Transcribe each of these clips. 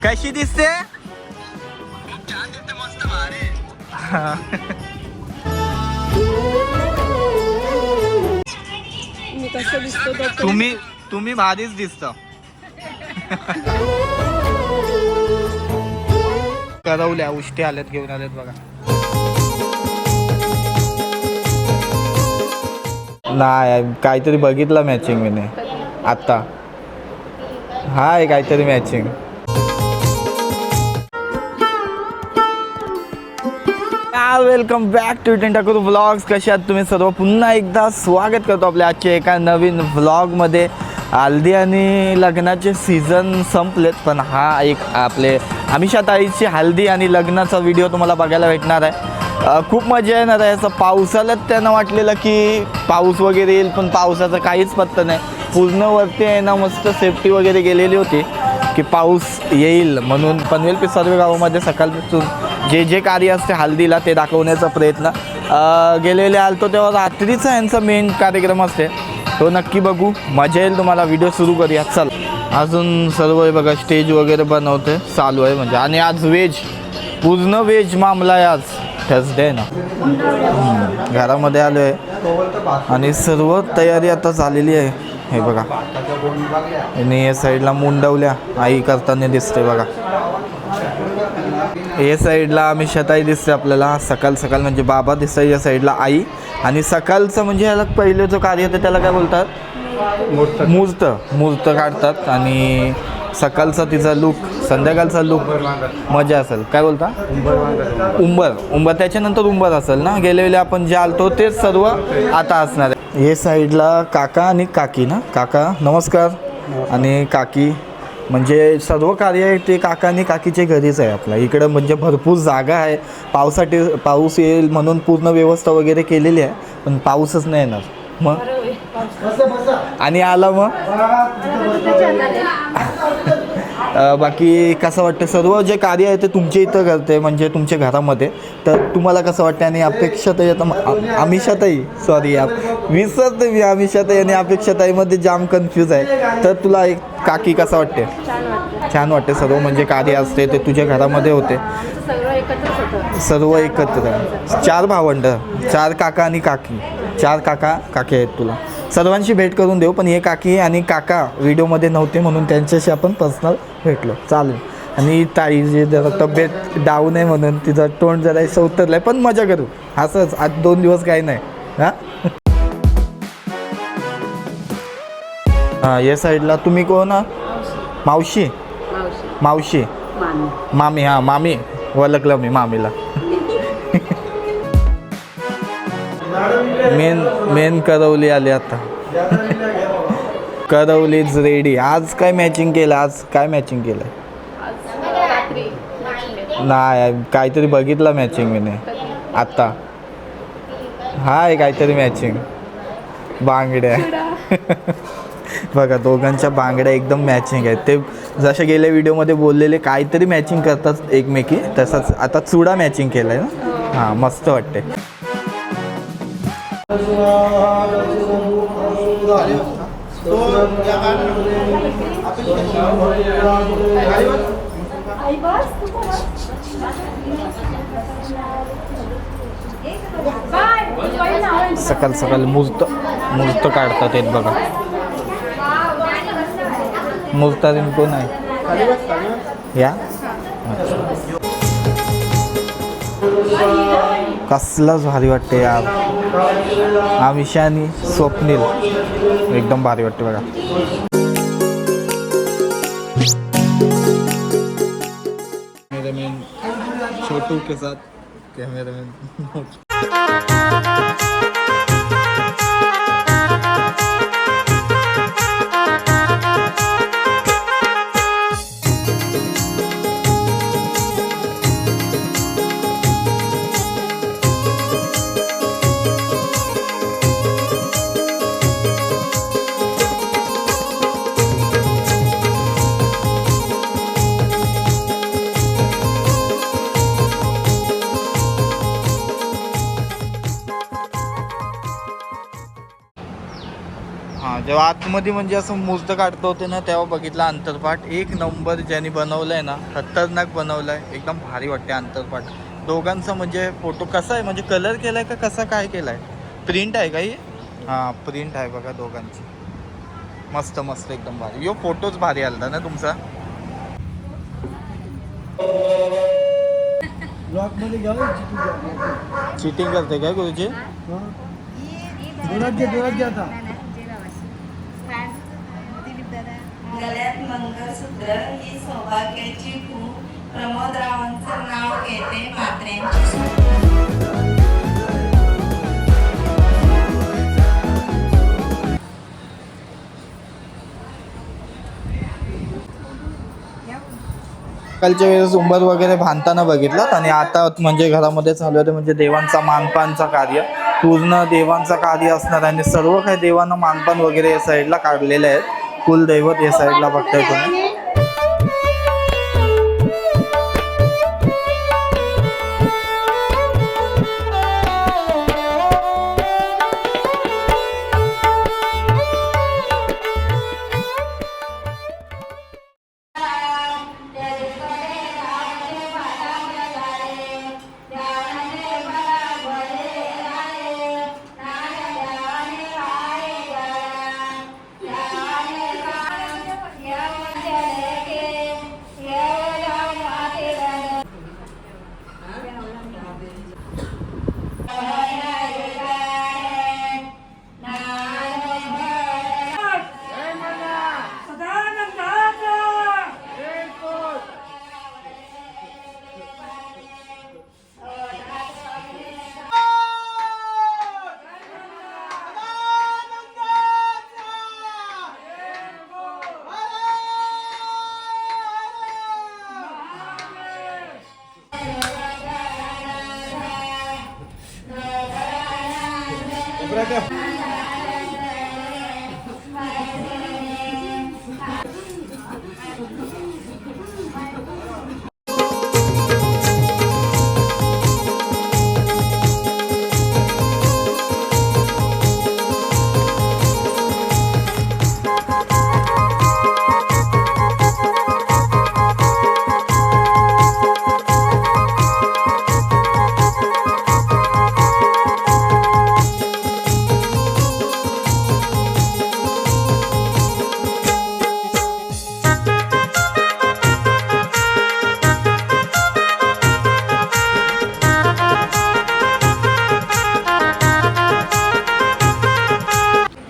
कशी दिसते? मी कसं दिसतो तुम्ही भारीच दिसत. करवल्या उष्टी आल्यात घेऊन आल्यात बघा. नाही काहीतरी बघितलं मॅचिंग मी आता. हाय काहीतरी मॅचिंग. वेलकम बॅक टू टेंटाकुर व्लॉग्स. कसे आहात तुम्ही सर्व? पुन्हा एकदा स्वागत करतो आपल्या आजच्या एका नवीन व्लॉगमध्ये. हल्दी आणि लग्नाचे सीझन संपलेत, पण हा एक आपले अमिषा ताईची हल्दी आणि लग्नाचा व्हिडिओ तुम्हाला बघायला भेटणार आहे. खूप मजा येणार आहे. असं पावसाळ्यात त्यांना वाटलेलं की पाऊस वगैरे येईल, पण पावसाचा काहीच पत्ता नाही. पूर्ण वरती आहे ना मस्त सेफ्टी वगैरे गेलेली होती की पाऊस येईल म्हणून. पनवेल पिसारवे गावामध्ये सकाळपासून जे कार्य असते हल्दीला ते दाखवण्याचा प्रयत्न गेलेले आलतो. तेव्हा रात्रीचा यांचा मेन कार्यक्रम असते, तो नक्की बघू, मजा येईल तुम्हाला. व्हिडिओ सुरू करूया. चल अजून सर्व बघा स्टेज वगैरे बनवते चालू आहे म्हणजे. आणि आज व्हेज, पूर्ण व्हेज मामला आहे. आज थर्सडे आहे ना. घरामध्ये आलो आहे आणि सर्व तयारी आता झालेली आहे. हे बघा आणि या साईडला मुंडवल्या आई करताना दिसते बघा. या साईडला अमिषा ताई दिसते आपल्याला. सकाळ सकाळ म्हणजे बाबा दिसते या साईडला आई. आणि सकाळचं म्हणजे याला पहिले जो कार्य होतं त्याला काय बोलतात? मुहूर्त काढतात. आणि सकाळचा तिचा लुक, संध्याकाळचा लुक मजा असेल. काय बोलता? उंबर त्याच्यानंतर उंबर असेल ना. गेल्या वेळेला आपण जे आलतो तेच सर्व आता असणार आहे. हे साईडला काका आणि काकी ना. काका नमस्कार. आणि काकी म्हणजे सर्व कार्य आहे ते काका आणि काकीचे घरीच आहे आपल्या इकडं. म्हणजे भरपूर जागा आहे. पाऊस येईल म्हणून पूर्ण व्यवस्था वगैरे केलेली आहे, पण पाऊसच नाही येणार मग. आणि आला मग बाकी कसं वाटतं? सर्व जे कार्य आहे ते तुमच्या इथं करते म्हणजे तुमच्या घरामध्ये. तर तुम्हाला कसं वाटतं? आणि अपेक्षाताई आता अमिषाताई सॉरी विसरते मी. अमिषाताई आणि अपेक्षाताईमध्ये जाम कन्फ्यूज आहे. तर तुला एक काकी कसं वाटते? छान वाटते. सर्व म्हणजे कार्य असते ते तुझ्या घरामध्ये होते सर्व एकत्र. 4 भावंड, 4 काका आणि काकी. 4 काका काकी आहेत तुला. सर्वांशी भेट करून देऊ, पण हे काकी आणि काका व्हिडिओमध्ये नव्हते म्हणून त्यांच्याशी आपण पर्सनल भेटलो. चालेल. आणि ताई जे जरा तब्येत डाऊन आहे म्हणून तिचं तोंड जरा असं उतरलं आहे, पण मजा करू असंच. आज 2 दिवस काही नाही. हां या साईडला तुम्ही कोण? मावशी मामी. हां मामी ओळखलं मी मामीला. मेन करवली आली आता. करवलीच रेडी. आज काय मॅचिंग केलं? नाही काहीतरी बघितलं मॅचिंग मी आता. हाय काहीतरी मॅचिंग. बांगड्या बघा दोघांच्या बांगड्या एकदम मॅचिंग आहेत. ते जसे गेल्या व्हिडिओमध्ये बोललेले काहीतरी मॅचिंग करतात एकमेकी, तसंच आता चुडा मॅचिंग केलं आहे ना. हां मस्त वाटते. सकाळ सकाळ मुहूर्त काढतात येत बघा. मुहूर्तातील कोण आहे या? कसलाच भारी वाटते यार. अमिषा आणि स्वप्नील एकदम भारी वाटते बघा. कॅमेरामॅन छोटू के साथ कॅमेरामॅन. तेव्हा आतमध्ये म्हणजे असं मूर्त काढतो होते ना, तेव्हा बघितला अंतरपाठ. एक नंबर ज्यांनी बनवलाय ना, खतरनाक बनवलाय, एकदम भारी वाटते अंतरपाठ. दोघांचा म्हणजे फोटो कसा आहे, म्हणजे कलर केलाय का कसा काय केलाय, प्रिंट आहे काही? हां प्रिंट आहे बघा दोघांची. मस्त मस्त एकदम भारी. यो फोटोच भारी आलता ना तुमचा. चीटिंग करते काय गुरुजी? गळ्यात मंगळसूत्र ही सौभाग्याची खूण. प्रमोदरावांचं नाव घेते म्हात्र्यांची. कालच्या वेळेस उंबर वगैरे बांधताना बघितलं, आणि आता म्हणजे घरामध्ये चालू आहे म्हणजे देवांचा मानपानचा कार्य. पूर्ण देवांचं कार्य असणार आणि सर्व काही देवांना मानपान वगैरे या साईडला काढलेले आहेत. कुलदैवत या साईडला बघताय तुम्ही.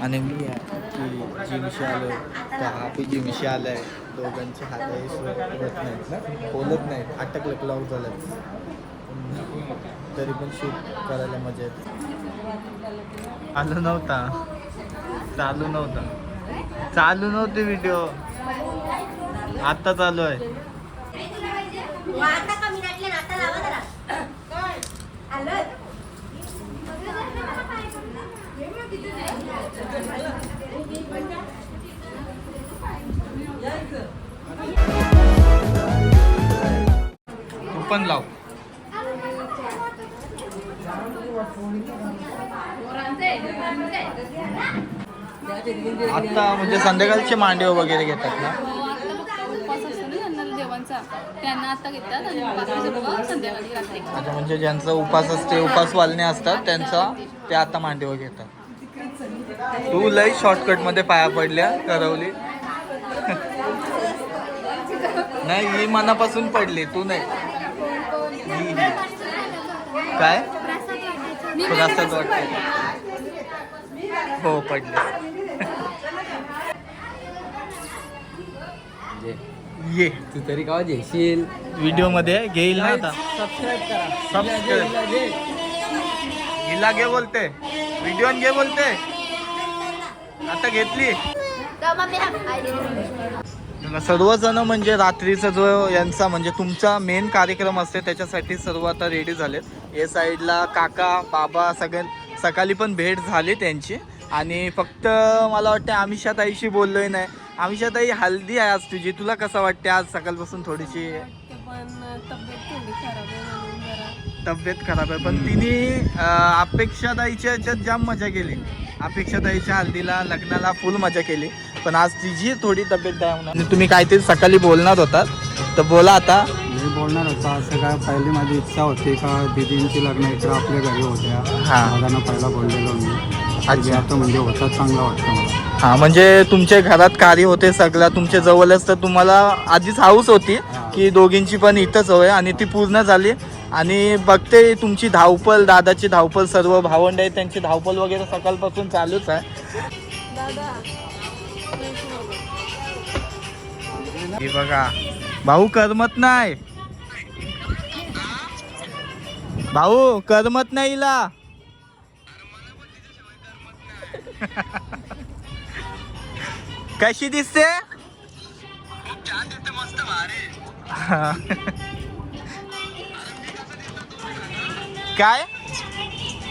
आणि मी की जिमशी आलो तर हा पी जिमशी आलाय. दोघांचे हातही होत नाहीत ना, बोलत नाहीत, अटकलं क्लॉक झालं तरी पण शूट करायला मजा येते. चालू नव्हता, चालू नव्हते व्हिडिओ, आत्ता चालू आहे. तू पण लाव. आता म्हणजे संध्याकाळचे मांडव वगैरे घेतात ना, त्यांना आता घेतात आणि बाकीचे लोक संध्याकाळी रात्री. अच्छा, म्हणजे ज्यांचा उपास असते, उपासवालने असतात त्यांचा ते आता मांडव घेतात. तू लई शॉर्टकट मध्ये पाया पडल्या करवली. नाही ही मनापासून पडली, तू नाही. ही काय प्रसाद वाटते. हो पडले. ये तू तरी का घेशील व्हिडिओ मध्ये घेईल ना आता. सबस्क्राईब करा. सबस्क्राईब हिला घे बोलते, व्हिडिओ घे बोलते, आता घेतली. सर्वजण म्हणजे रात्रीचा जो यांचा म्हणजे तुमचा मेन कार्यक्रम असते त्याच्यासाठी सर्व आता रेडी झालेत. या साईडला काका बाबा सगळे सकाळी पण भेट झाली त्यांची. आणि फक्त मला वाटतं आमिषा ताईशी बोललोय नाही. आमिषा ताई हल्दी आहे आज तुझी, तुला कसं वाटते आज सकाळपासून? थोडीशी तब्येत खराब आहे पण तिने अपेक्षा ताईच्या याच्यात जाम मजा केली. अपेक्षाताईच्या हल्दीला लग्नाला फुल मजा केली, पण आज तिची थोडी तब्येत डाऊन आहे. तुम्ही काहीतरी सकाळी बोलणार होतात तर बोला आता. मी बोलणार होता असं काय, पहिली माझी इच्छा होती का दीदींची लग्न इकडं आपल्या घरी होत्या. हा. दादांना पहिला बोललेलो मी. अच्छा. आता म्हणजे होता चांगला वाटतं मला. हा, म्हणजे तुमच्या घरात कार्य होते सगळं तुमच्या जवळच, तर तुम्हाला आधीच हाऊस होती की दोघींची पण इथंच होय आणि ती पूर्ण झाली. आणि बघते तुमची धावपळ, दादाची धावपळ, सर्व भावंड आहे त्यांची धावपळ वगैरे सकाळपासून चालूच आहे. हे बघा भाऊ करमत नाही, भाऊ करमत नाही हिला. कशी दिसते? काय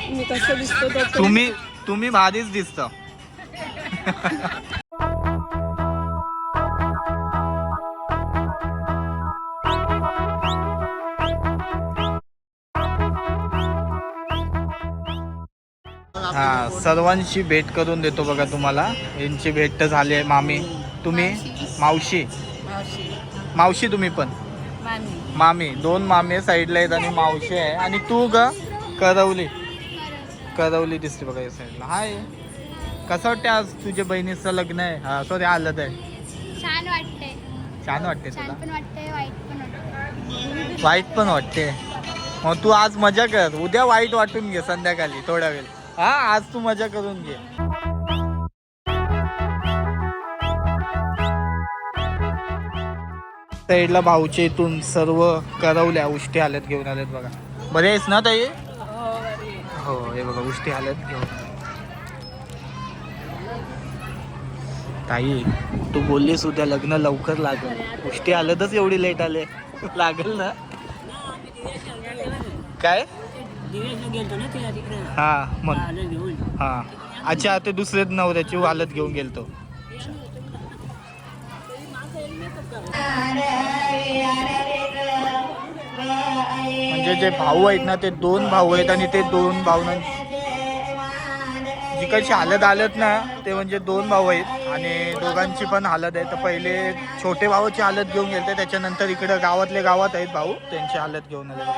मी कसं दिसतो तुम्ही भारीच दिसत. हा, सर्वांची भेट करून देतो बघा तुम्हाला. यांची भेट तर झाली आहे. मामी, तुम्ही मावशी, मावशी तुम्ही पण मामी, दोन मामी साईडला आहेत आणि मावशी आहे. आणि तू ग करवली दिसते बघा या साईडला. हाय, कसं वाटते आज तुझ्या बहिणीचं लग्न आहे? हा सॉरी आलं आहे. छान वाटते. छान वाटते छान तुला? पण वाटते, वाईट पण वाटते. वाईट पण वाटते. मग तू आज मजा कर, उद्या वाईट वाटून घे संध्याकाळी थोडा वेळ. हा, आज तू मजा करून घे. साईडला भाऊच्या इथून सर्व करवल्या उष्टी आल्यात घेऊन आल्यात बघा. बरे आहेस ना ताई? हो, हे बघा उष्टी आल्यात घेऊन. ताई तू बोललीस उद्या लग्न लवकर लागेल, उष्टी आल्यातच एवढी लेट आले, लागेल ना? काय? हा मग हा, अच्छा ते दुसरे नवऱ्याची हालत घेऊन गेलतो. म्हणजे जे भाऊ आहेत ना ते दोन भाऊ आहेत आणि ते दोन भाऊना जिकडची हालत आलत ना ते म्हणजे दोन भाऊ आहेत आणि दोघांची पण हालत आहे. तर पहिले छोटे भावाची हालत घेऊन गेलते, त्याच्यानंतर इकडे गावातले गावात आहेत भाऊ, त्यांची हालत घेऊन आले.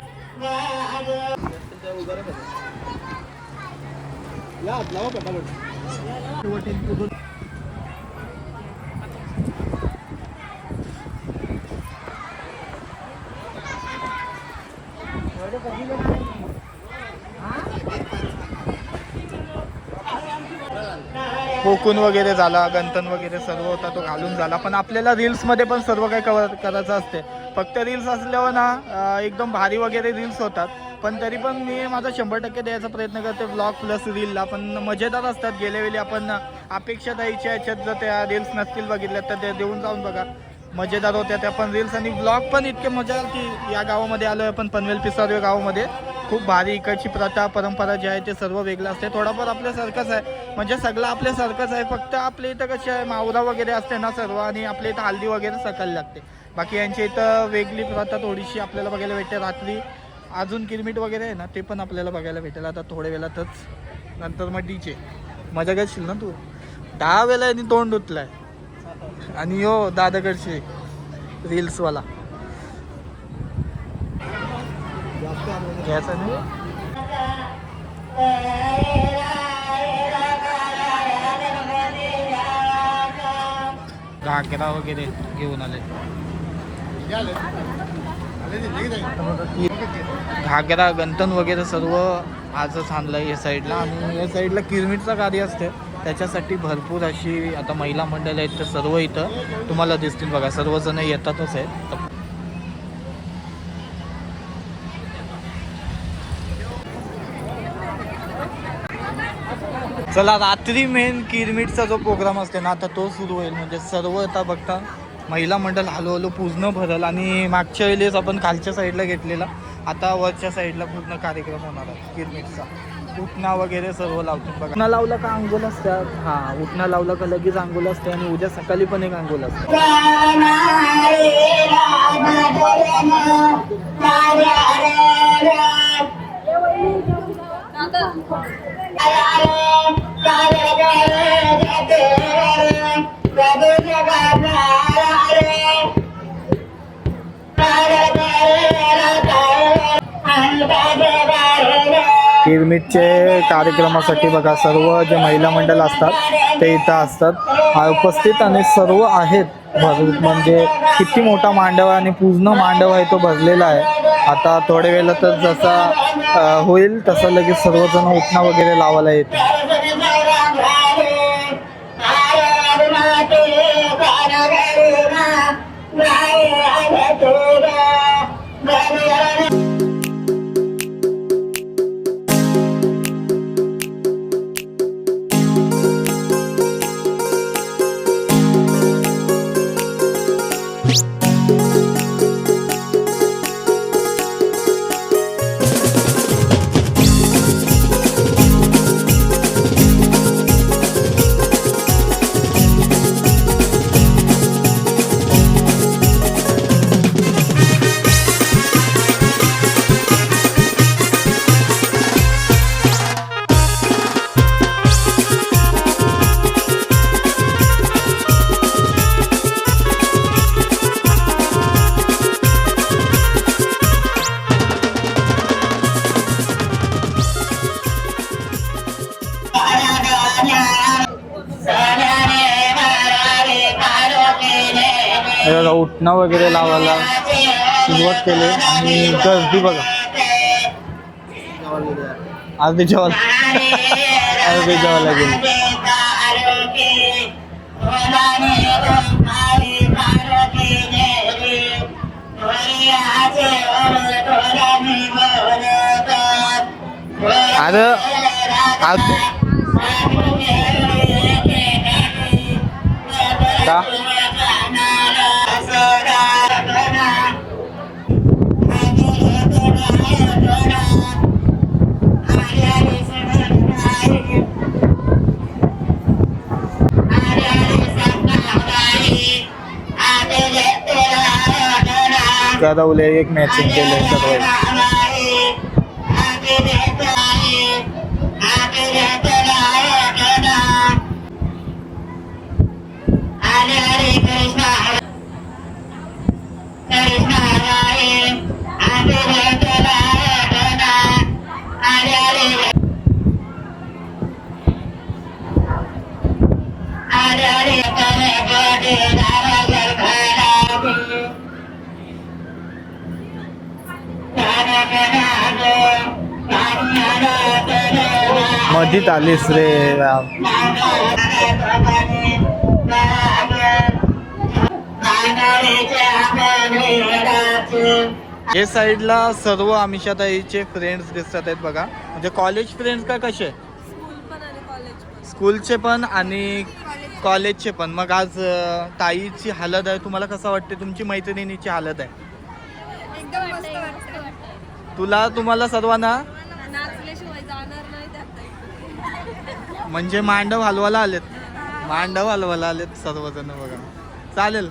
कोकून वगैरे झाला, गंतन वगैरे सर्व होता तो घालून झाला. पण आपल्याला रील्समध्ये पण सर्व काही करायचं असते. फक्त रील्स असल्यावर ना एकदम भारी वगैरे रील्स होतात, पण तरी पण मी माझा 100% द्यायचा प्रयत्न करते व्लॉग प्लस रीलला. पण मजेदार असतात. गेल्या वेळी आपण अपेक्षा द्यायच्या ह्याच्यात जर त्या रील्स नसतील बघितल्या तर त्या देऊन जाऊन बघा, मजेदार होत्या त्या पण रील्स. आणि ब्लॉग पण इतके मजा की या गावामध्ये आलो आहे आपण पनवेल पिसार गावामध्ये. खूप भारी इकडची प्रथा परंपरा जी आहे ते सर्व वेगळं असते. थोडाफार आपल्यासारखंच आहे, म्हणजे सगळं आपल्यासारखंच आहे, फक्त आपल्या इथं कशी आहे मावरा वगैरे असते ना सर्व, आणि आपल्या इथं हल्दी वगैरे सकाळी लागते. बाकी यांच्या इथं वेगळी प्रथा थोडीशी आपल्याला बघायला भेटते. रात्री अजून किरमिट वगैरे आहे ना ते पण आपल्याला बघायला भेटेल. आता थोड्या वेळातच नंतर मग डीजे मजा घेशील ना तू. 10 वेळा यांनी तोंड धुतलाय. आणि यो दादाकडचे रील्सवाला घ्यायचा नाही. घागरा वगैरे घेऊन आले. घागरा गंतन वगैरे सर्व आजच आणलं या साईडला. आणि या साईडला किरमिटचं कार्य असते, त्याच्यासाठी भरपूर अशी आता महिला मंडळ आहेत, तर सर्व इथं तुम्हाला दिसतील बघा. सर्वजण येतातच आहेत. चला, रात्री मेन किरमिटचा जो प्रोग्राम असते ना आता तो सुरू होईल. म्हणजे सर्व आता बघता महिला मंडळ हळूहळू पूर्ण भरल. आणि मागच्या वेळेस आपण खालच्या साईडला घेतलेला, आता वरच्या साईडला पूर्ण कार्यक्रम होणार आहे किरमिटचा. उठणा वगैरे सर्व लावतो बघा. उठणा लावला का अंघोल असतात. हा, उठणा लावला का लगेच अंघोल असते. आणि उद्या सकाळी पण एक अंघोल असते. पिरमिडचे कार्यक्रमासाठी बघा सर्व जे महिला मंडळ असतात ते इथं असतात उपस्थित आणि सर्व आहेत म्हणजे किती मोठा मांडव आहे आणि पूर्ण मांडव आहे तो भरलेला आहे. आता थोड्या वेळेला तर जसा होईल तसं लगेच सर्वजण उठणं वगैरे लावायला येते. उठणं वगैरे लावायला सुरुवात केली आणि गर्दी बघा. अर्धी जेवायला गेली. का गरवले एक मॅचिंग केले सर्व. मधीत आलीस रे. हे साईडला सर्व आमिषाताईचे फ्रेंड्स दिसतात आहेत बघा. म्हणजे कॉलेज फ्रेंड्स का कसे? स्कूलचे पण आणि कॉलेजचे पण. मग आज ताईची हालत आहे, तुम्हाला कसं वाटते? तुमची मैत्रिणीची हालत आहे तुम्हाला सर्वांना म्हणजे मांडव हलवायला आलेत सर्वजण बघा. चालेल.